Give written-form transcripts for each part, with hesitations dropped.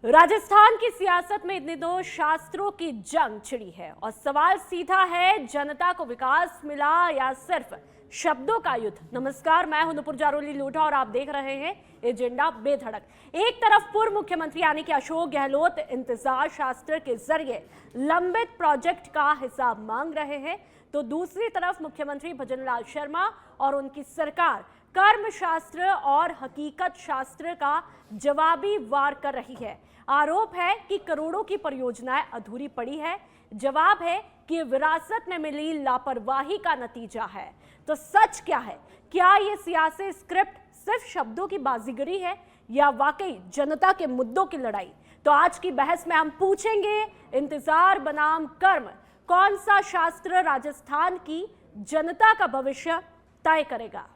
राजस्थान की सियासत में इन दिनों शास्त्रों की जंग छिड़ी है और सवाल सीधा है, जनता को विकास मिला या सिर्फ शब्दों का युद्ध। नमस्कार, मैं हूं नुपुर जारोली लोढ़ा और आप देख रहे हैं एजेंडा बेधड़क। एक तरफ पूर्व मुख्यमंत्री यानी कि अशोक गहलोत इंतजार शास्त्र के जरिए लंबित प्रोजेक्ट का हिसाब मांग रहे हैं, तो दूसरी तरफ मुख्यमंत्री भजनलाल शर्मा और उनकी सरकार कर्म शास्त्र और हकीकत शास्त्र का जवाबी वार कर रही है। आरोप है कि करोड़ों की परियोजनाएं अधूरी पड़ी है। जवाब है कि विरासत में मिली लापरवाही का नतीजा है। तो सच क्या है? क्या ये सियासी स्क्रिप्ट सिर्फ शब्दों की बाजीगरी है या वाकई जनता के मुद्दों की लड़ाई? तो आज की बहस में हम पूछेंगे, इंतजार बनाम कर्म, कौन सा शास्त्र राजस्थान की जनता का भविष्य तय करेगा?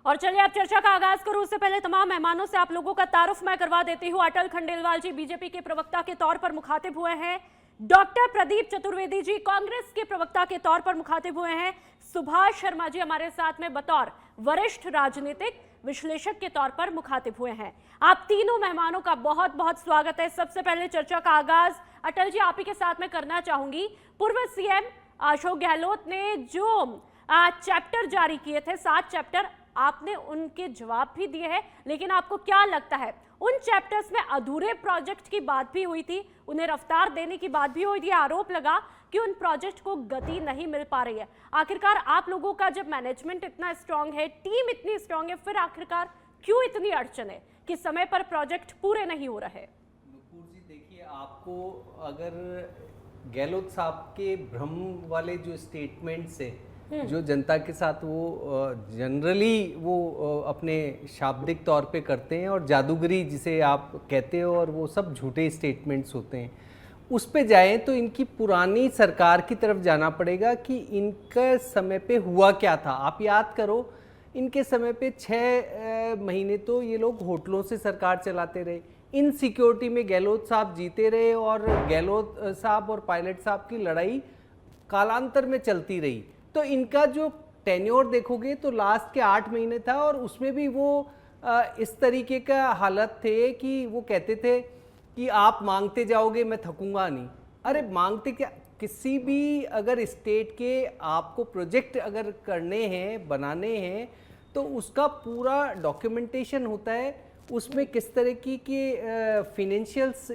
और चलिए आप चर्चा का आगाज करूं उससे पहले तमाम मेहमानों से आप लोगों का तारुफ मैं करवा देती हूं। अटल खंडेलवाल जी बीजेपी के प्रवक्ता के तौर पर मुखातिब हुए हैं। डॉक्टर प्रदीप चतुर्वेदी जी कांग्रेस के प्रवक्ता के तौर पर मुखातिब हुए हैं। सुभाष शर्मा जी हमारे साथ में बतौर वरिष्ठ राजनीतिक विश्लेषक के तौर पर मुखातिब हुए हैं। आप तीनों मेहमानों का बहुत बहुत स्वागत है। सबसे पहले चर्चा का आगाज अटल जी आप ही के साथ में करना चाहूंगी। पूर्व सीएम अशोक गहलोत ने जो चैप्टर जारी किए थे, 7 चैप्टर, आपने उनके जवाब भी दिए हैं, लेकिन आपको क्या लगता है उन चैप्टर्स में अधूरे प्रोजेक्ट की बात भी हुई थी, उन्हें रफ्तार देने की बात भी हुई थी। आरोप लगा कि उन प्रोजेक्ट को गति नहीं मिल पा रही है। आखिरकार आप लोगों का जब मैनेजमेंट इतना स्ट्रांग है, टीम इतनी स्ट्रांग है, फिर आखिरकार क्यों इतनी अड़चन है कि समय पर प्रोजेक्ट पूरे नहीं हो रहे? नुपुर जी देखिए, आपको अगर गहलोत साहब के भ्रम वाले जो स्टेटमेंट्स है जो जनता के साथ वो जनरली वो अपने शाब्दिक तौर पे करते हैं और जादूगरी जिसे आप कहते हो, और वो सब झूठे स्टेटमेंट्स होते हैं, उस पे जाएं तो इनकी पुरानी सरकार की तरफ जाना पड़ेगा कि इनका समय पे हुआ क्या था। आप याद करो, इनके समय पे 6 महीने तो ये लोग होटलों से सरकार चलाते रहे, इन सिक्योरिटी में गहलोत साहब जीते रहे और गहलोत साहब और पायलट साहब की लड़ाई कालांतर में चलती रही। तो इनका जो टेन्योर देखोगे तो लास्ट के 8 महीने था और उसमें भी वो इस तरीके का हालत थे कि वो कहते थे कि आप मांगते जाओगे मैं थकूंगा नहीं। अरे मांगते क्या, किसी भी अगर स्टेट के आपको प्रोजेक्ट अगर करने हैं, बनाने हैं, तो उसका पूरा डॉक्यूमेंटेशन होता है, उसमें किस तरह की फिनेंशियल्स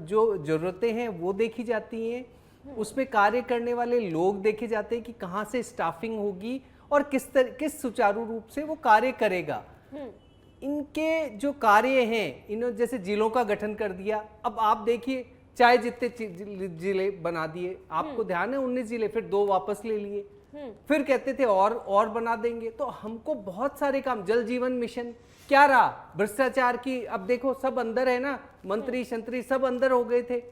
जो ज़रूरतें हैं वो देखी जाती हैं, उसमें कार्य करने वाले लोग देखे जाते हैं कि कहाँ से स्टाफिंग होगी और किस सुचारू रूप से वो कार्य करेगा। इनके जो कार्य हैं, इन्होंने जैसे जिलों का गठन कर दिया, अब आप देखिए चाहे जितने जिले बना दिए, आपको ध्यान है 19 जिले, फिर 2 वापस ले लिए, फिर कहते थे और बना देंगे। तो हमको बहुत सारे काम, जल जीवन मिशन क्या रहा, भ्रष्टाचार की, अब देखो सब अंदर है ना, मंत्री शंत्री सब अंदर हो गए थे।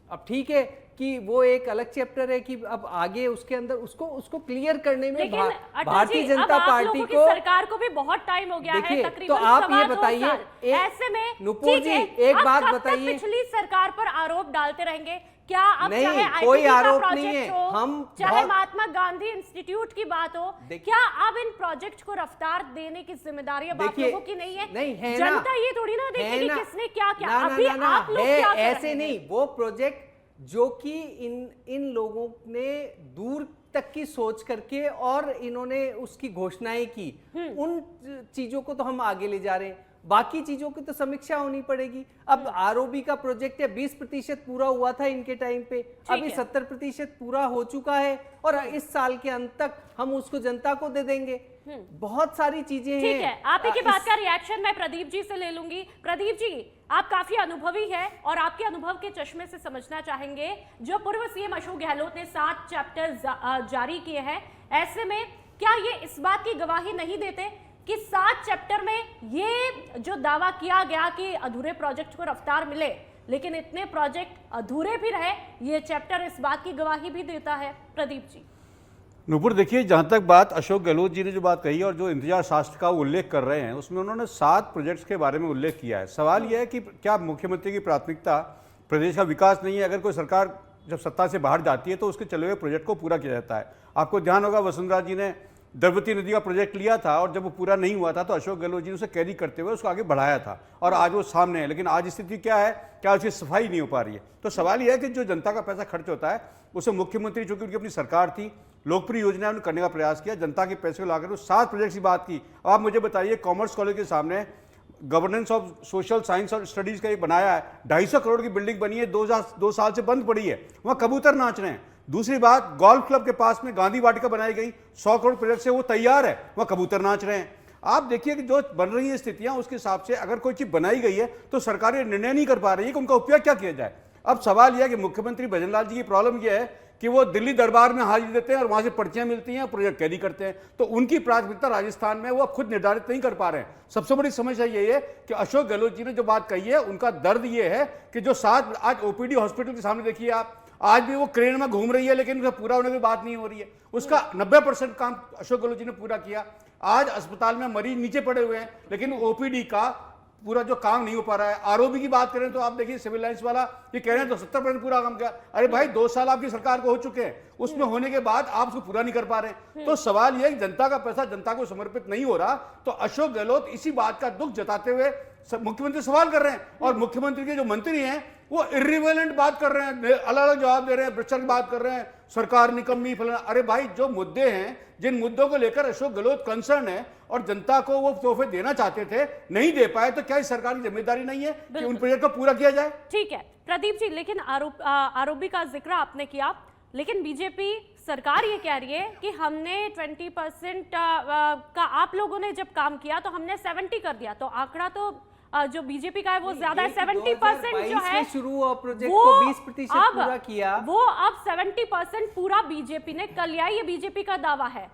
अब ठीक है कि वो एक अलग चैप्टर है कि अब आगे उसके अंदर उसको क्लियर करने में भारतीय जनता पार्टी को, सरकार को भी बहुत टाइम हो गया है, तकरीबन। तो आप ये बताइए, ऐसे में नुपुर जी एक बात बताइए, पिछली सरकार पर आरोप डालते रहेंगे क्या? अब नहीं, चाहे कोई आरोप नहीं है, हम चाहे महात्मा गांधी इंस्टीट्यूट की बात हो, क्या अब इन प्रोजेक्ट को रफ्तार देने की जिम्मेदारी अब आप लोगों की नहीं है? नहीं है, जनता ये थोड़ी ना देखेगी किसने क्या किया। अभी आप लोग क्या कर रहे हैं? ऐसे नहीं, वो प्रोजेक्ट जो कि इन लोगों ने दूर तक की सोच करके और इन्होंने उसकी घोषणाएं की, उन चीजों को तो हम आगे ले जा रहे हैं, बाकी चीजों की तो समीक्षा होनी पड़ेगी। अब आरओबी का प्रोजेक्ट है, 20% पूरा हुआ था इनके टाइम पे, अभी 70% पूरा हो चुका है और इस साल के अंत तक हम उसको जनता को दे देंगे। बहुत सारी चीजें हैं। ठीक है, आप ही की बात का रिएक्शन मैं प्रदीप जी से ले लूंगी। प्रदीप जी, आप काफी अनुभवी है और आपके अनुभव के चश्मे से समझना चाहेंगे, जो पूर्व सीएम अशोक गहलोत ने 7 चैप्टर जारी किए हैं, ऐसे में क्या ये इस बात की गवाही नहीं देते कि 7 चैप्टर में ये जो दावा किया गया कि अधूरे प्रोजेक्ट को रफ्तार मिले, लेकिन इतने प्रोजेक्ट अधूरे भी रहे, ये चैप्टर इस बात की गवाही भी देता है। प्रदीप जी। नूपुर, देखिए, जहाँ तक बात अशोक गहलोत जी ने जो बात कही है और जो इंतजार शास्त्र का उल्लेख कर रहे हैं, उसमें उन्होंने 7 प्रोजेक्ट्स के बारे में उल्लेख किया है। सवाल यह है कि क्या मुख्यमंत्री की प्राथमिकता प्रदेश का विकास नहीं है? अगर कोई सरकार जब सत्ता से बाहर जाती है तो उसके चले हुए प्रोजेक्ट को पूरा किया जाता है। आपको ध्यान होगा, वसुंधरा जी ने द्रवती नदी का प्रोजेक्ट लिया था और जब वो पूरा नहीं हुआ था तो अशोक गहलोत जी ने उसे कैरी करते हुए उसको आगे बढ़ाया था और आज वो सामने है। लेकिन आज स्थिति क्या है? क्या उसकी सफाई नहीं हो पा रही है? तो सवाल यह है कि जो जनता का पैसा खर्च होता है उसे मुख्यमंत्री, चूंकि उनकी अपनी सरकार थी, लोकप्रिय योजनाएं उन्होंने करने का प्रयास किया, जनता के पैसे को लाकर तो 7 प्रोजेक्ट्स की बात की। आप मुझे बताइए, कॉमर्स कॉलेज के सामने गवर्नेंस ऑफ सोशल साइंस और स्टडीज का एक बनाया है, 250 करोड़ की बिल्डिंग बनी है, 2 साल से बंद पड़ी है, वहाँ कबूतर नाच रहे हैं। दूसरी बात, गोल्फ क्लब के पास में गांधी वाटिका बनाई गई, 100 करोड़ प्रोजेक्ट से वो तैयार है, वहाँ कबूतर नाच रहे हैं। आप देखिए कि जो बन रही है स्थितियां, उसके हिसाब से अगर कोई चीज बनाई गई है तो सरकार ये निर्णय नहीं कर पा रही है कि उनका उपयोग क्या किया जाए। अब सवाल यह है कि मुख्यमंत्री भजनलाल जी की प्रॉब्लम यह है कि वो दिल्ली दरबार में हाजिरी देते हैं और वहां से पर्चियां मिलती हैं, प्रोजेक्ट कैरी करते हैं, तो उनकी प्राथमिकता राजस्थान में वो अब खुद निर्धारित नहीं कर पा रहे हैं। सबसे बड़ी समस्या ये है कि अशोक गहलोत जी ने जो बात कही है, उनका दर्द ये है कि जो 7 आज ओपीडी हॉस्पिटल के सामने देखिए आप, आज भी वो क्रेन में घूम रही है लेकिन उसका पूरा होने की बात नहीं हो रही है। उसका 90% काम अशोक गहलोत जी ने पूरा किया। आज अस्पताल में मरीज नीचे पड़े हुए हैं लेकिन ओपीडी का पूरा जो काम नहीं हो पा रहा है। आरओबी की बात करें तो आप देखिए, सिविल लाइंस वाला ये कह रहे हैं तो 70% पूरा काम किया। अरे भाई, 2 साल आपकी सरकार को हो चुके हैं, उसमें होने के बाद आप उसको पूरा नहीं कर पा रहे। तो सवाल यह है कि जनता का पैसा जनता को समर्पित नहीं हो रहा, तो अशोक गहलोत इसी बात का दुख जताते हुए मुख्यमंत्री सवाल कर रहे हैं और मुख्यमंत्री के जो मंत्री हैं वो इर्रिलेवेंट बात कर रहे हैं, अलग अलग जवाब दे रहे हैं, भ्रष्टाचार की बात कर रहे हैं, सरकार निकम्मी फलाना। अरे भाई, जो मुद्दे हैं, जिन मुद्दों को लेकर अशोक गहलोत कंसर्न है और जनता को वो तोहफे देना चाहते थे, नहीं दे पाए, तो क्या इस सरकार की जिम्मेदारी नहीं है कि उन प्रोजेक्ट को पूरा किया जाए? ठीक है प्रदीप जी, लेकिन आरओबी का जिक्र आपने किया, लेकिन बीजेपी सरकार ये कह रही है कि हमने 20% का आप लोगों ने जब काम किया तो हमने 70 कर दिया, तो आंकड़ा तो जो बीजेपी का है वो ज्यादा है। 70% जो है शुरू हुआ प्रोजेक्ट को 20% पूरा किया, वो अब 70% पूरा बीजेपी ने कर लिया, ये बीजेपी का दावा है।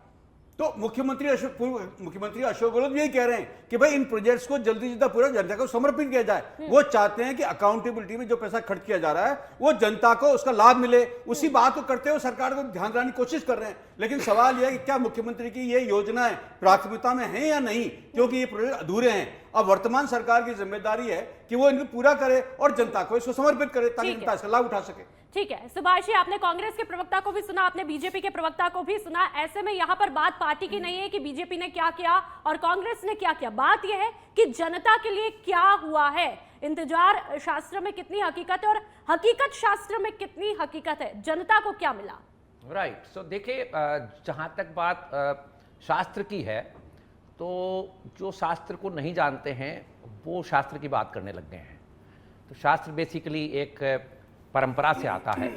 तो मुख्यमंत्री अशोक गहलोत यही कह रहे हैं कि भाई इन प्रोजेक्ट्स को जल्दी से जल्दी पूरा जनता को समर्पित किया जाए। वो चाहते हैं कि अकाउंटेबिलिटी में जो पैसा खर्च किया जा रहा है वो जनता को उसका लाभ मिले। उसी बात को करते हुए सरकार को ध्यान देने की कोशिश कर रहे हैं। लेकिन सवाल यह है कि क्या मुख्यमंत्री की ये योजनाएं प्राथमिकता में है या नहीं, क्योंकि ये प्रोजेक्ट अधूरे हैं। अब वर्तमान सरकार की जिम्मेदारी है कि वो इनको पूरा करे और जनता को इसको समर्पित करे ताकि जनता इसका लाभ उठा सके। ठीक है सुभाष जी, आपने कांग्रेस के प्रवक्ता को भी सुना, आपने बीजेपी के प्रवक्ता को भी सुना। ऐसे में यहाँ पर बात पार्टी की नहीं है कि बीजेपी ने क्या किया और कांग्रेस ने क्या किया, बात यह है कि जनता के लिए क्या हुआ है। इंतजार शास्त्र में कितनी हकीकत है और हकीकत शास्त्र में कितनी हकीकत है, जनता को क्या मिला? राइट, सो देखिए, जहाँ तक बात शास्त्र की है, तो जो शास्त्र को नहीं जानते हैं वो शास्त्र की बात करने लग गए हैं। तो शास्त्र बेसिकली एक परंपरा से आता है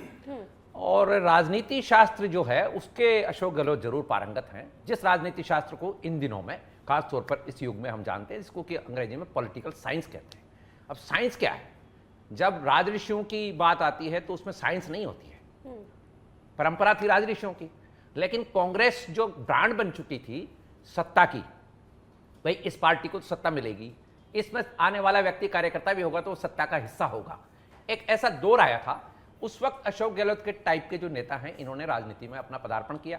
और राजनीति शास्त्र जो है उसके अशोक गहलोत जरूर पारंगत हैं। जिस राजनीति शास्त्र को इन दिनों में, खास तौर पर इस युग में हम जानते हैं, जिसको कि अंग्रेजी में पॉलिटिकल साइंस कहते हैं। अब साइंस क्या है? जब राजऋषियों की बात आती है तो उसमें साइंस नहीं होती है, परंपरा थी राजऋषियों की। लेकिन कांग्रेस जो ब्रांड बन चुकी थी सत्ता की, भाई इस पार्टी को तो सत्ता मिलेगी, इसमें आने वाला व्यक्ति कार्यकर्ता भी होगा तो वो सत्ता का हिस्सा होगा, एक ऐसा दौर आया था। उस वक्त अशोक गहलोत के टाइप के जो नेता हैं, इन्होंने राजनीति में अपना पदार्पण किया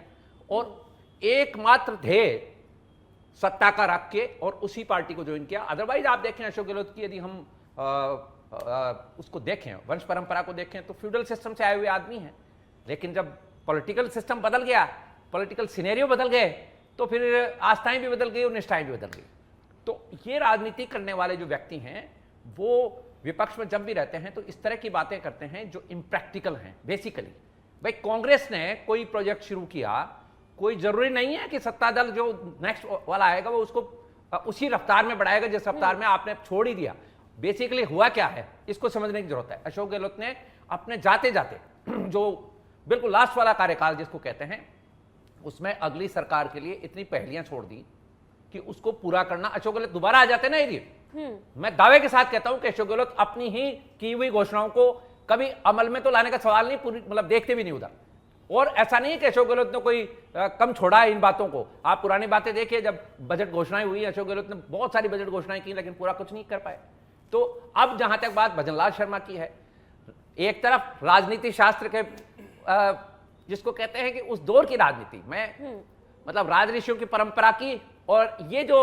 और एकमात्र ध्येय सत्ता का रख के और उसी पार्टी को ज्वाइन किया। अदरवाइज आप देखें अशोक गहलोत की, यदि हम उसको देखें, वंश परंपरा को देखें, तो फ्यूडल सिस्टम से आए हुए आदमी हैं। लेकिन जब पॉलिटिकल सिस्टम बदल गया, पॉलिटिकल सिनेरियो बदल गए, तो फिर आस्थाएं भी बदल गई और निष्ठाएं भी बदल गई। तो ये राजनीति करने वाले जो व्यक्ति हैं वो विपक्ष में जब भी रहते हैं तो इस तरह की बातें करते हैं जो इम्प्रैक्टिकल हैं। बेसिकली भाई कांग्रेस ने कोई प्रोजेक्ट शुरू किया, कोई जरूरी नहीं है कि सत्ता दल जो नेक्स्ट वाला आएगा वो उसको उसी रफ्तार में बढ़ाएगा जिस रफ्तार में आपने छोड़ ही दिया। बेसिकली हुआ क्या है इसको समझने की जरूरत है। अशोक गहलोत ने अपने जाते जाते जो बिल्कुल लास्ट वाला कार्यकाल जिसको कहते हैं, उसमें अगली सरकार के लिए इतनी पहेलियां छोड़ दी कि उसको पूरा करना। अशोक गहलोत दोबारा आ जाते ना यदि, मैं दावे के साथ कहता हूं कि अशोक गहलोत अपनी ही की हुई घोषणाओं को कभी अमल में तो लाने का सवाल नहीं, पूरी मतलब देखते भी नहीं उधर, और ऐसा नहीं है कि अशोक गहलोत ने कोई कम छोड़ा है इन बातों को। आप पुरानी बातें देखिए, जब बजट घोषणाएं हुई, अशोक गहलोत ने बहुत सारी बजट घोषणाएं की, लेकिन पूरा कुछ नहीं कर पाए। तो अब जहां तक बात भजनलाल शर्मा की है, एक तरफ राजनीति शास्त्र के जिसको कहते हैं कि उस दौर की राजनीति में, मतलब राजऋषियों की परंपरा की, और ये जो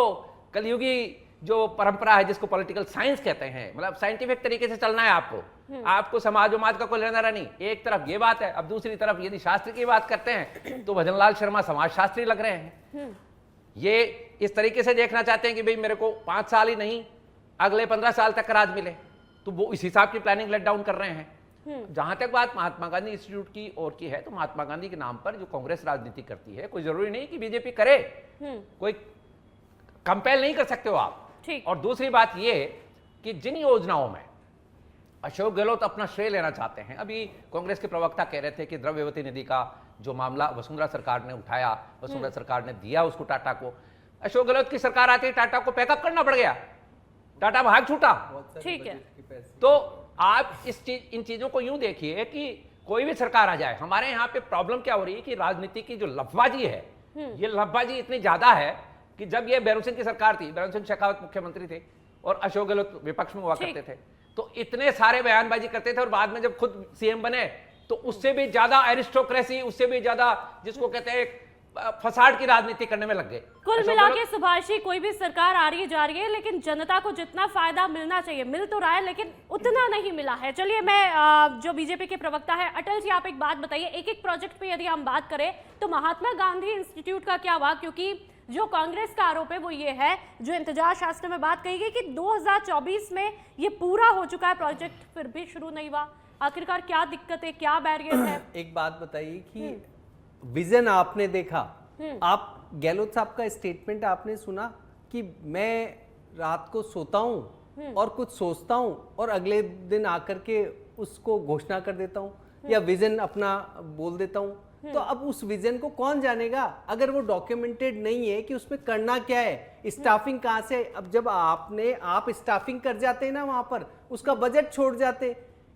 कलयुगी जो परंपरा है जिसको पॉलिटिकल साइंस कहते हैं, मतलब साइंटिफिक तरीके से चलना है आपको समाज उमाज का कोई लेना देना नहीं। एक तरफ ये बात है, अब दूसरी तरफ यदि शास्त्र की बात करते हैं तो भजनलाल शर्मा समाजशास्त्री लग रहे हैं। ये इस तरीके से देखना चाहते हैं कि भाई मेरे को 5 साल ही नहीं, अगले 15 साल तक का राज मिले, तो वो इस हिसाब की प्लानिंग लेट डाउन कर रहे हैं। जहां तक बात महात्मा गांधी इंस्टीट्यूट की ओर की है, तो महात्मा गांधी के नाम पर जो कांग्रेस राजनीति करती है, कोई जरूरी नहीं कि बीजेपी करे, कोई कंपेल नहीं कर सकते हो आप। और दूसरी बात ये कि जिन योजनाओं में अशोक गहलोत अपना श्रेय लेना चाहते हैं, अभी कांग्रेस के प्रवक्ता कह रहे थे कि द्रव्यवती नदी का जो मामला वसुंधरा सरकार ने उठाया, वसुंधरा सरकार ने दिया उसको टाटा को, अशोक गहलोत की सरकार आती है, टाटा को पैकअप करना पड़ गया, टाटा भाग छूटा। ठीक है, तो आप इन चीजों को यूं देखिए कि कोई भी सरकार आ जाए, हमारे यहाँ पे प्रॉब्लम क्या हो रही है कि राजनीति की जो लफबाजी है, ये लफबाजी इतनी ज्यादा है कि जब ये भैरों सिंह की सरकार थी, भैरों सिंह शेखावत मुख्यमंत्री थे और अशोक गहलोत विपक्ष में हुआ करते थे, तो इतने सारे बयानबाजी करते थे, और बाद में जब खुद सीएम बने तो उससे भी ज्यादा एरिस्टोक्रेसी, उससे भी ज्यादा जिसको कहते हैं फसाड की राजनीति करने में लग गए। कुल मिला के सुभाषी, कोई भी सरकार आ रही है जा रही है, लेकिन जनता को जितना फायदा मिलना चाहिए मिल तो रहा है, लेकिन उतना नहीं मिला है। चलिए, मैं जो बीजेपी के प्रवक्ता है अटल जी, आप एक बात बताइए, एक एक प्रोजेक्ट पे यदि हम बात करें तो महात्मा गांधी इंस्टीट्यूट का क्या हुआ? क्योंकि जो कांग्रेस का आरोप है वो ये है, जो इंतजार शास्त्र में बात कही गई कि 2024 में ये पूरा हो चुका है प्रोजेक्ट, फिर भी शुरू नहीं हुआ। आखिरकार क्या दिक्कत है, क्या बैरियर है? एक बात बताइए कि विजन आपने देखा, आप गहलोत साहब का स्टेटमेंट आपने सुना कि मैं रात को सोता हूं और कुछ सोचता हूं और अगले दिन आकर के उसको घोषणा कर देता हूं या विजन अपना बोल देता हूं। तो अब उस विजन को कौन जानेगा अगर वो डॉक्यूमेंटेड नहीं है कि उसमें करना क्या है, स्टाफिंग कहां से। अब जब आप स्टाफिंग कर जाते हैं ना, वहां पर उसका बजट छोड़ जाते,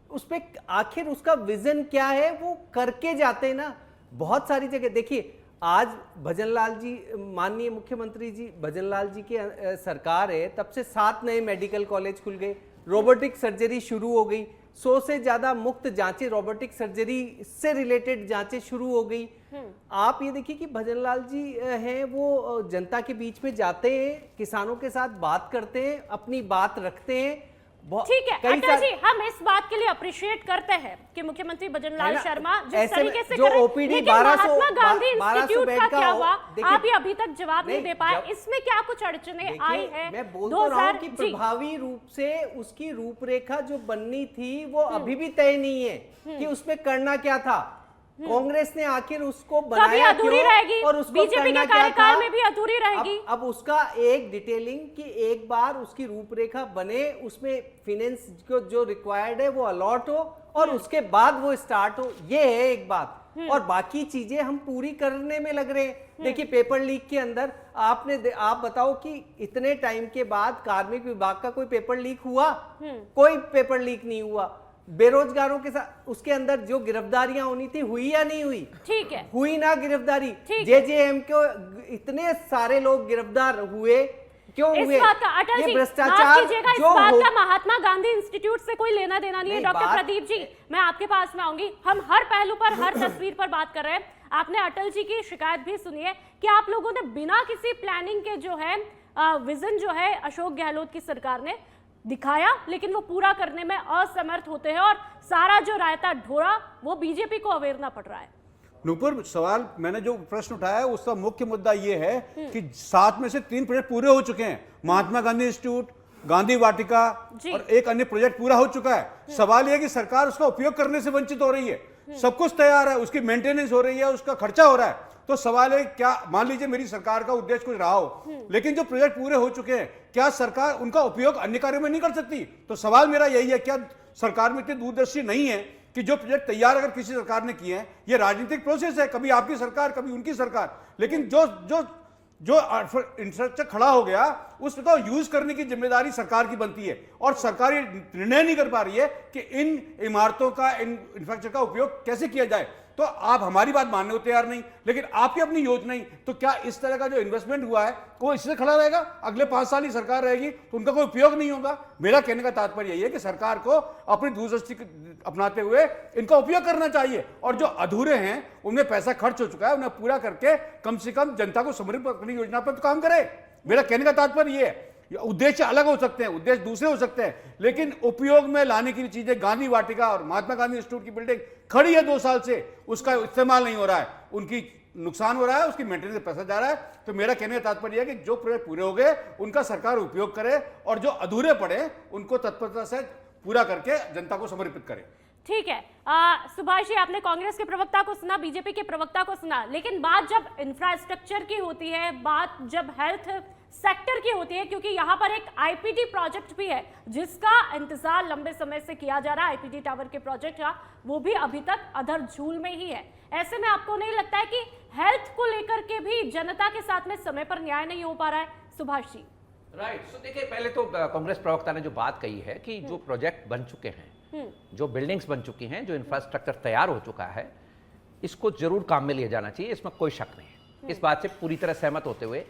उस पे आखिर उसका विजन क्या है वो करके जाते हैं ना। बहुत सारी जगह देखिए, आज भजनलाल जी, माननीय मुख्यमंत्री जी भजनलाल जी की सरकार है, तब से 7 नए मेडिकल कॉलेज खुल गए, रोबोटिक सर्जरी शुरू हो गई, 100 से ज्यादा मुफ्त जांचें, रोबोटिक सर्जरी से रिलेटेड जांचें शुरू हो गई। आप ये देखिए कि भजनलाल जी हैं, वो जनता के बीच में जाते हैं, किसानों के साथ बात करते हैं, अपनी बात रखते हैं। ठीक है अटल जी, हम इस बात के लिए अप्रिशिएट करते हैं कि मुख्यमंत्री भजनलाल शर्मा जिस तरीके से कर रहे हैं, लेकिन महात्मा गांधी इंस्टीट्यूट का क्या हुआ? आप ये अभी तक जवाब नहीं दे पाए, इसमें क्या कुछ अड़चने आई है? मैं बोल तो रहा हूं कि प्रभावी रूप से उसकी रूपरेखा जो बननी थी वो अभी भी तय नहीं है कि उसमें करना क्या था। कांग्रेस ने आखिर उसको बनाया अधूरी रहेगी, और उसको बीजेपी के कार्यकाल में भी अधूरी रहेगी। अब उसका एक डिटेलिंग कि एक बार उसकी रूपरेखा बने, उसमें फाइनेंस को जो रिक्वायर्ड है वो अलॉट हो और उसके बाद वो स्टार्ट हो, ये है एक बात। और बाकी चीजें हम पूरी करने में लग रहे हैं। देखिए, पेपर लीक के अंदर आप बताओ कि इतने टाइम के बाद कार्मिक विभाग का कोई पेपर लीक हुआ? कोई पेपर लीक नहीं हुआ। बेरोजगारों के साथ उसके अंदर जो गिरफ्तारियां होनी थी हुई या नहीं हुई? ठीक है, हुई ना गिरफ्तारी। जेजेएम को इतने सारे लोग गिरफ्तार हुए, क्यों हुए? इस बात का अटल जी भ्रष्टाचार इस बात का महात्मा गांधी इंस्टीट्यूट से कोई लेना देना नहीं है। डॉक्टर प्रदीप जी, मैं आपके पास में आऊंगी। हम हर पहलू पर, हर तस्वीर पर बात कर रहे हैं। आपने अटल जी की शिकायत भी सुनी है कि आप लोगों ने बिना किसी प्लानिंग के जो है विजन जो है अशोक गहलोत की सरकार ने दिखाया, लेकिन वो पूरा करने में असमर्थ होते हैं और सारा जो रायता ढोरा वो बीजेपी को अवेरना पड़ रहा है। नूपुर, सवाल मैंने जो प्रश्न उठाया है उसका मुख्य मुद्दा ये है कि 7 में से 3 प्रोजेक्ट पूरे हो चुके हैं। महात्मा गांधी इंस्टीट्यूट, गांधी वाटिका और एक अन्य प्रोजेक्ट पूरा हो चुका है। सवाल यह है कि सरकार उसका उपयोग करने से वंचित हो रही है। सब कुछ तैयार है, उसकी मेंटेनेंस हो रही है, उसका खर्चा हो रहा है। तो सवाल है, क्या मान लीजिए मेरी सरकार का उद्देश्य कुछ रहा हो, लेकिन जो प्रोजेक्ट पूरे हो चुके हैं, क्या सरकार उनका उपयोग अन्य कार्यों में नहीं कर सकती? तो सवाल मेरा यही है, क्या सरकार में इतनी दूरदर्शी नहीं है कि जो प्रोजेक्ट तैयार अगर किसी सरकार ने किए हैं, ये राजनीतिक प्रोसेस है, कभी आपकी सरकार कभी उनकी सरकार, लेकिन जो इंफ्रास्ट्रक्चर खड़ा हो गया उसको यूज करने की जिम्मेदारी सरकार की बनती है। और सरकार ये निर्णय नहीं कर पा रही है कि इन इमारतों का, इन इंफ्रास्ट्रक्चर का उपयोग कैसे किया जाए। तो आप हमारी बात मानने को तैयार नहीं, लेकिन आपकी अपनी योजना नहीं। तो क्या इस तरह का जो इन्वेस्टमेंट हुआ है वो इससे खड़ा रहेगा? अगले 5 साल ही सरकार रहेगी तो उनका कोई उपयोग नहीं होगा। मेरा कहने का तात्पर्य यही है कि सरकार को अपनी दूरदृष्टि अपनाते हुए इनका उपयोग करना चाहिए, और जो अधूरे हैं उनमें पैसा खर्च हो चुका है उन्हें पूरा करके कम से कम जनता को समृद्ध करने की योजना पर तो काम करे। मेरा कहने का तात्पर्य यह है, उद्देश्य अलग हो सकते हैं, उद्देश्य दूसरे हो सकते हैं, लेकिन उपयोग में लाने की चीजें, गांधी वाटिका और महात्मा गांधी इंस्टीट्यूट की बिल्डिंग खड़ी है 2 साल से, उसका इस्तेमाल नहीं हो रहा है, उनकी नुकसान हो रहा है, उसकी मेंटेनेंस में पैसा जा रहा है। तो मेरा कहने का तात्पर्य है कि जो प्रोजेक्ट पूरे हो गए उनका सरकार उपयोग करे, और जो अधूरे पड़े उनको तत्परता से पूरा करके जनता को समर्पित करे। ठीक है, सुभाष जी, आपने कांग्रेस के प्रवक्ता को सुना, बीजेपी के प्रवक्ता को सुना, लेकिन बात जब इंफ्रास्ट्रक्चर की होती है, बात जब हेल्थ सेक्टर की होती है, क्योंकि यहाँ पर एक आईपीडी प्रोजेक्ट भी है जिसका इंतजार लंबे समय से किया जा रहा है, आईपीडी टावर के प्रोजेक्ट का, वो भी अभी तक अधर झूल में ही है। ऐसे में आपको नहीं लगता है कि हेल्थ को लेकर के भी जनता के साथ में समय पर न्याय नहीं हो पा रहा है? सुभाष जी। राइट, सो देखिए, पहले तो कांग्रेस प्रवक्ता ने जो बात कही है कि जो प्रोजेक्ट बन चुके हैं, जो बिल्डिंग्स बन चुकी हैं, जो इंफ्रास्ट्रक्चर तैयार हो चुका है, इसको जरूर काम में लिया जाना चाहिए, इसमें कोई शक नहीं है। इस बात से पूरी तरह सहमत होते हुए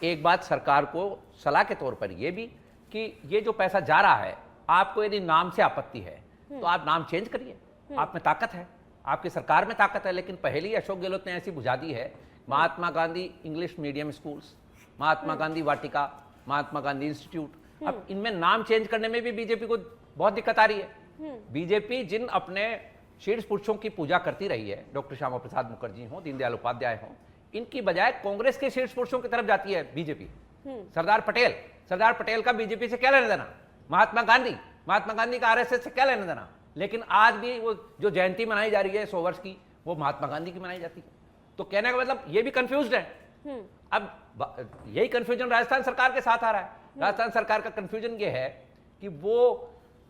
एक बात सरकार को सलाह के तौर पर यह भी कि ये जो पैसा जा रहा है, आपको यदि नाम से आपत्ति है तो आप नाम चेंज करिए, आप में ताकत है, आपकी सरकार में ताकत है। लेकिन पहले अशोक गहलोत ने ऐसी बुझा दी है, Mahatma Gandhi English medium schools, Mahatma Gandhi वाटिका, महात्मा गांधी इंस्टीट्यूट, अब इनमें नाम चेंज करने में भी बीजेपी को बहुत दिक्कत आ रही है। बीजेपी जिन अपने शीर्ष पुरुषों की पूजा करती रही है, डॉक्टर श्यामा प्रसाद मुखर्जी हो, दीनदयाल उपाध्याय हो, इनकी बजाय कांग्रेस के शीर्ष पुरुषों की तरफ जाती है बीजेपी। सरदार पटेल का बीजेपी से क्या लेना देना, महात्मा गांधी का आरएसएस से क्या लेना देना। लेकिन आज भी वो जो जयंती मनाई जा रही है 100 वर्ष की, वो महात्मा गांधी की मनाई जाती है। तो कहने का मतलब ये भी कंफ्यूज्ड है। अब यही कंफ्यूजन राजस्थान सरकार के साथ आ रहा है। राजस्थान सरकार का कंफ्यूजन ये है कि वो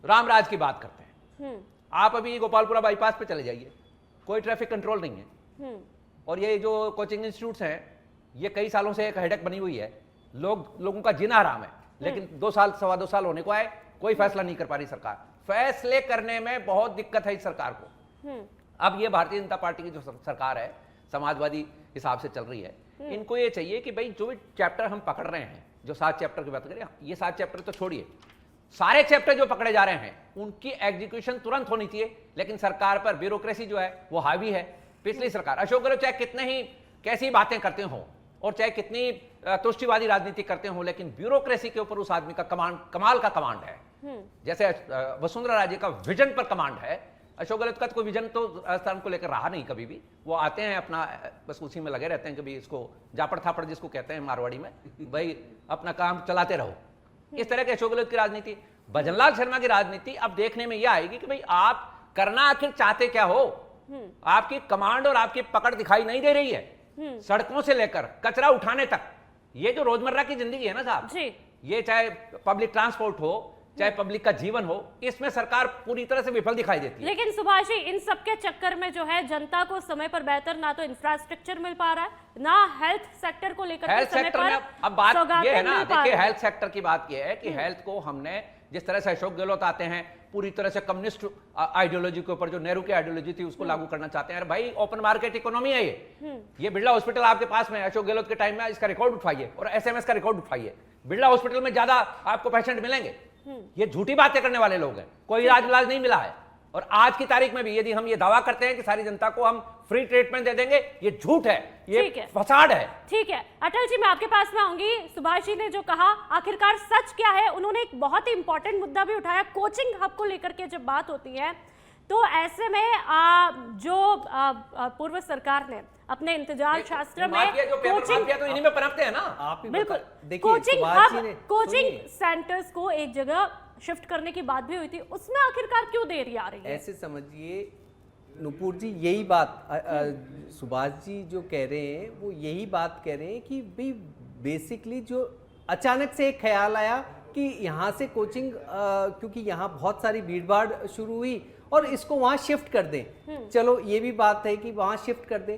रामराज की बात करते हैं। आप अभी गोपालपुरा बाईपास पे चले जाइए, कोई ट्रैफिक कंट्रोल नहीं है, और ये जो कोचिंग इंस्टीट्यूट्स हैं, ये कई सालों से एक हेडेक बनी हुई है, लोगों का जीना हराम है। लेकिन 2 साल 2.25 साल होने को आए, कोई फैसला नहीं कर पा रही सरकार। फैसले करने में बहुत दिक्कत है इस सरकार को। अब ये भारतीय जनता पार्टी की जो सरकार है, समाजवादी हिसाब से चल रही है, इनको ये चाहिए कि भाई जो भी चैप्टर हम पकड़ रहे हैं, जो 7 चैप्टर की बात करें, ये 7 चैप्टर तो छोड़िए, सारे चैप्टर जो पकड़े जा रहे हैं उनकी एग्जीक्यूशन तुरंत होनी चाहिए। लेकिन सरकार पर ब्यूरोक्रेसी जो है वो हावी है। पिछली सरकार, अशोक गहलोत चाहे कितने ही कैसी बातें करते हो और चाहे कितनी तुष्टिवादी राजनीति करते हो, लेकिन ब्यूरोक्रेसी के ऊपर उस आदमी का कमाल का कमांड है। जैसे वसुंधरा राजे का विजन पर कमांड है, अशोक गहलोत का कोई विजन तो राजस्थान को लेकर रहा नहीं कभी भी। वो आते हैं अपना, बस उसी में लगे रहते हैं, कभी इसको जापड़ थापड़ जिसको कहते हैं मारवाड़ी में, भाई अपना काम चलाते रहो। इस तरह के अशोक गहलोत की राजनीति। भजनलाल शर्मा की राजनीति अब देखने में यह आएगी कि भाई आप करना आखिर चाहते क्या हो। आपकी कमांड और आपकी पकड़ दिखाई नहीं दे रही है, सड़कों से लेकर कचरा उठाने तक। ये जो रोजमर्रा की जिंदगी है ना साहब, ये चाहे पब्लिक ट्रांसपोर्ट हो, चाहे पब्लिक का जीवन हो, इसमें सरकार पूरी तरह से विफल दिखाई देती है। लेकिन सुभाष जी, इन सबके चक्कर में जो है जनता को समय पर बेहतर ना तो इंफ्रास्ट्रक्चर मिल पा रहा है, ना हेल्थ सेक्टर को लेकर हेल्थ सेक्टर में अब बात ये है ना, देखिए हेल्थ सेक्टर की बात ये है कि हेल्थ को हमने जिस तरह से अशोक गहलोत आते हैं पूरी तरह से कम्युनिस्ट आइडियोलॉजी के ऊपर, जो नेहरू की आइडियोलॉजी थी, उसको लागू करना चाहते हैं। भाई ओपन मार्केट इकोनॉमी है ये बिरला हॉस्पिटल आपके पास में, अशोक गहलोत के टाइम में इसका रिकॉर्ड उठाइए और एसएमएस का रिकॉर्ड उठाइए, बिरला हॉस्पिटल में ज्यादा आपको पेशेंट मिलेंगे। ये झूठी बातें करने वाले लोग हैं, कोई इलाज नहीं मिला है। और आज की तारीख में भी यदि हम ये दावा करते हैं कि सारी जनता को हम फ्री ट्रीटमेंट दे देंगे, ये झूठ है, ये फसाड है। ठीक है अटल जी, मैं आपके पास में आऊंगी। सुभाष जी ने जो कहा, आखिरकार सच क्या है? उन्होंने एक बहुत ही इंपॉर्टेंट मुद्दा भी उठाया, कोचिंग हब को लेकर के जब बात होती है तो ऐसे में जो पूर्व सरकार ने अपने इंतजार शास्त्र में कोचिंग तो इन्हीं में पनपते हैं ना, आप बिल्कुल कोचिंग हब, कोचिंग सेंटर्स को एक जगह शिफ्ट करने की बात भी हुई थी, उसमें आखिरकार क्यों देरी आ रही है? ऐसे समझिए नुपुर जी, यही बात सुभाष जी जो कह रहे हैं वो यही बात कह रहे हैं कि भाई बेसिकली जो अचानक से एक ख्याल आया कि यहाँ से कोचिंग, क्योंकि यहाँ बहुत सारी भीड़ भाड़ शुरू हुई और इसको वहाँ शिफ्ट कर दें। चलो ये भी बात है कि वहाँ शिफ्ट कर दें,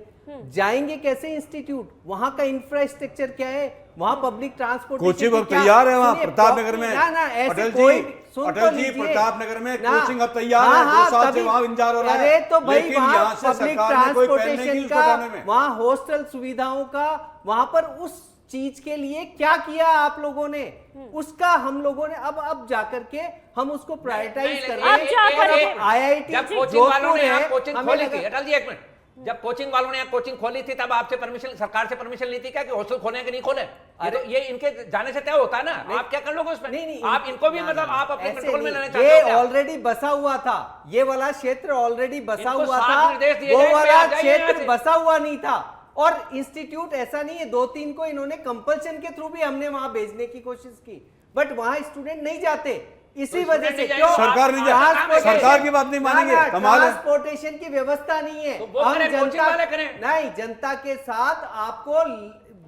जाएंगे कैसे इंस्टीट्यूट, वहाँ का इंफ्रास्ट्रक्चर क्या है, वहाँ पब्लिक ट्रांसपोर्ट कोचिंग अब तैयार है वहाँ प्रतापनगर में। ना ऐसे पटेल कोई जी, सुन अटल तो जी, लीजिए। प्रतापनगर में ना, कोचिंग अब तैयार हाँ, है, 2 हाँ, साल से तभी- वहाँ इंतजार हो रहा है। अरे तो भाई लेकिन वहाँ यहाँ से पब्लिक सरकार ने कोई पहल नहीं की ट्रांसपोर्टेशन उसको का, हटाने में। वहाँ हॉस्टल सुविधाओं का, वहाँ पर उस चीज के लिए क्या किया आप लोगों ने, उसका हम लोगों ने अब जाकर के हम उसको प्रायोरिटाइज कर रहे अब जा करके- हैं। आईआईटी जब कोचिंग वालों ने यहाँ है, कोचिंग हमें खोली लगा- थी, अटल जी एक मिनट, जब कोचिंग वालों ने यहाँ कोचिंग खोली थी तब आपसे परमिशन, सरकार से परमिशन ली थी क्या कि हॉस्टल खोले कि नहीं खोले? अरे ये इनके जाने से तय होता है ना, आप क्या कर लोगे उसमें? नहीं, आप इनको भी ना, मतलब ना, आप अपने ऐसे कंट्रोल में नहीं। लेना चाहते ये हो क्या? ऑलरेडी बसा हुआ था, ये वाला क्षेत्र ऑलरेडी बसा इनको हुआ 7 था, निर्देश दिए वो गए कि वाला आप जाइए यहाँ क्षेत्र से। बसा हुआ नहीं था। और इंस्टीट्यूट ऐसा नहीं है, 2-3 को इन्होंने कंपल्शन के थ्रू भी हमने वहां भेजने की कोशिश की, बट वहां स्टूडेंट नहीं जाते। इसी तो वजह स्टूडेंट से नहीं क्यों जाएंगे, सरकार नहीं जाए, ट्रांसपोर्टेशन- सरकार की बात नहीं मानेंगे, ना, कमाल है। ट्रांसपोर्टेशन की व्यवस्था नहीं है। तो वो करें, कोचिंग वाले करें। नहीं, जनता के साथ आपको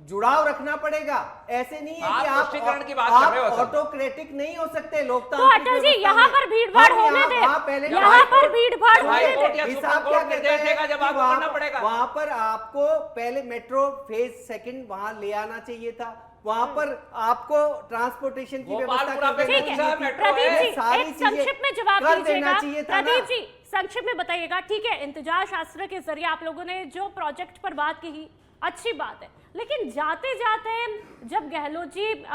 जुड़ाव रखना पड़ेगा। ऐसे नहीं है कि आप आप तुष्टीकरण की बात कर रहे हो असल में। ऑटोक्रेटिक नहीं हो सकते तो लोकतांत्रिक अटल जी व्यवस्था यहाँ में। पर भीड़ भाड़ हम होने यहाँ- दे, वहाँ पहले यहाँ पर भीड़ भाड़ तो होने हाईकोर्ट दे। या हिसाब सुप्रीम क्या कोर्ट कहता निर्देश है देगा जब कि आपको वहाँ- करना पड़ेगा। वहाँ पर आपको पहले मेट्रो फेज सेकंड वहाँ ले आना चाहिए था, वहाँ पर आपको ट्रांसपोर्टेशन की व्यवस्था गोपालपुरा पे कर ठीक देनी है चाहिए थी। मेट्रो प्रदीप है, जी, सारी एक चीजें संक्षिप्त में जवाब कर देना दीजिएगा। चाहिए था ना। प्रदीप जी, संक्षिप्त में बताइएगा। ठीक है, इंतजार शास्त्र के जरिए आप लोगों ने जो प्रोजेक्ट पर बात की, अच्छी बात है, लेकिन जाते जाते जब गहलोत जी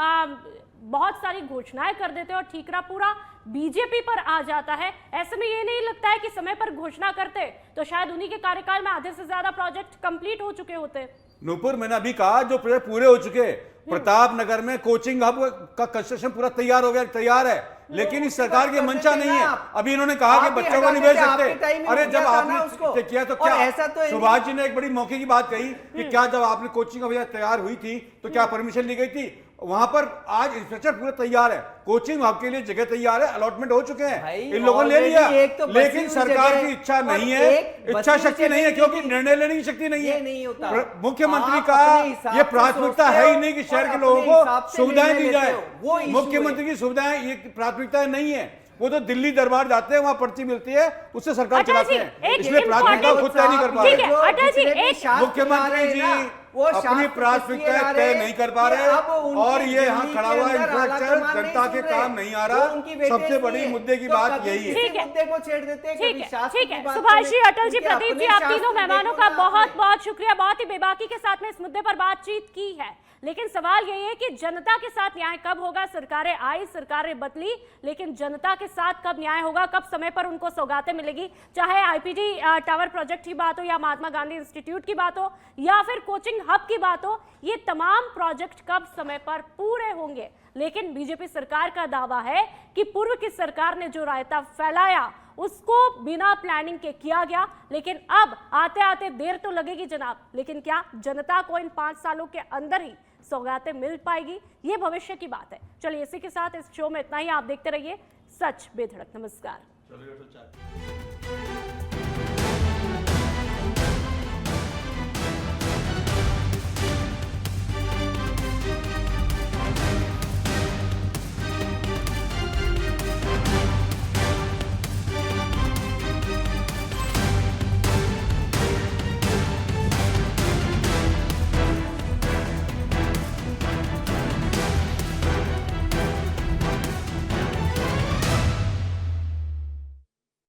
बहुत सारी घोषणाएं कर देते हैं और ठीकरा पूरा बीजेपी पर आ जाता है, ऐसे में ये नहीं लगता है कि समय पर घोषणा करते तो शायद उन्हीं के कार्यकाल में आधे से ज्यादा प्रोजेक्ट कंप्लीट हो चुके होते? नूपुर, मैंने अभी कहा जो प्रोजेक्ट पूरे हो चुके हैं, प्रतापनगर में कोचिंग हब का कंस्ट्रक्शन पूरा तैयार हो गया, तैयार है, लेकिन इस सरकार की मंशा नहीं है। अभी इन्होंने कहा कि आप भी बच्चों को हटा नहीं भेज देते, आपके सकते। टाइम में अरे हो जब गया था ना उसको। आपने किया तो और क्या, ऐसा तो सुभाष जी ने एक बड़ी मौके की बात कही कि क्या जब आपने कोचिंग अभी तैयार हुई थी तो क्या परमिशन ली गई थी? वहां पर आज इंफ्रास्ट्रक्चर पूरा तैयार है, कोचिंग हब के लिए जगह तैयार है, अलॉटमेंट हो चुके हैं, भाई, इन लोगों ने ले लिया, already एक तो बसी लेकिन हुई सरकार जगह की इच्छा और नहीं है, एक इच्छा बसी हुई शक्ति नहीं है, जगह क्योंकि की- निर्णय लेने की शक्ति नहीं ये है। नहीं होता। मुख्यमंत्री आप का अपने हिसाब ये से प्राथमिकता सोचते है ही हो नहीं कि शहर और के लोगों अपने हिसाब को से सुविधाएं निर्णय दी जाए। लेते हो। वो issue मुख्यमंत्री की सुविधाएं ये प्राथमिकता नहीं है, वो तो दिल्ली दरबार जाते हैं, वहां पर्ची मिलती है, उससे सरकार अटल चलाते जी, हैं, एक इसलिए प्राथमिकता important- खुद तय नहीं कर पा ठीक रहे। है, अटल जी, एक मुख्यमंत्री जी अपनी प्राथमिकता तय नहीं कर पा रहे और ये यहाँ खड़ा हुआ इंफ्रास्ट्रक्चर जनता के काम नहीं आ रहा। सबसे बड़ी मुद्दे की बात यही है। ठीक है। मुद्दे को छेड़ देते हैं, ठीक कभी है, शास्त्र ठीक की है। बात सुभाष जी, करें, अटल जी, उनके प्रदीप जी, अपने आप तीनों शास्त्र मेहमानों देखो का ना बहुत आपने। बहुत शुक्रिया, बहुत ही बेबाकी के साथ में इस मुद्दे पर बातचीत की है। लेकिन सवाल यही है कि जनता के साथ न्याय कब होगा? सरकारें आई, सरकारें बदली, लेकिन जनता के साथ कब न्याय होगा, कब समय पर उनको सौगातें मिलेगी? चाहे आईपीडी टावर प्रोजेक्ट की बात हो या महात्मा गांधी इंस्टीट्यूट की बात हो या फिर कोचिंग हब की बात हो, ये तमाम प्रोजेक्ट कब समय पर पूरे होंगे? लेकिन बीजेपी सरकार का दावा है कि पूर्व की सरकार ने जो रायता फैलाया उसको बिना प्लानिंग के किया गया, लेकिन अब आते आते देर तो लगेगी जनाब, लेकिन क्या जनता को इन 5 सालों के अंदर ही सौगातें मिल पाएगी? ये भविष्य की बात है। चलिए, इसी के साथ इस शो में इतना ही। आप देखते रहिए सच बेधड़क। नमस्कार।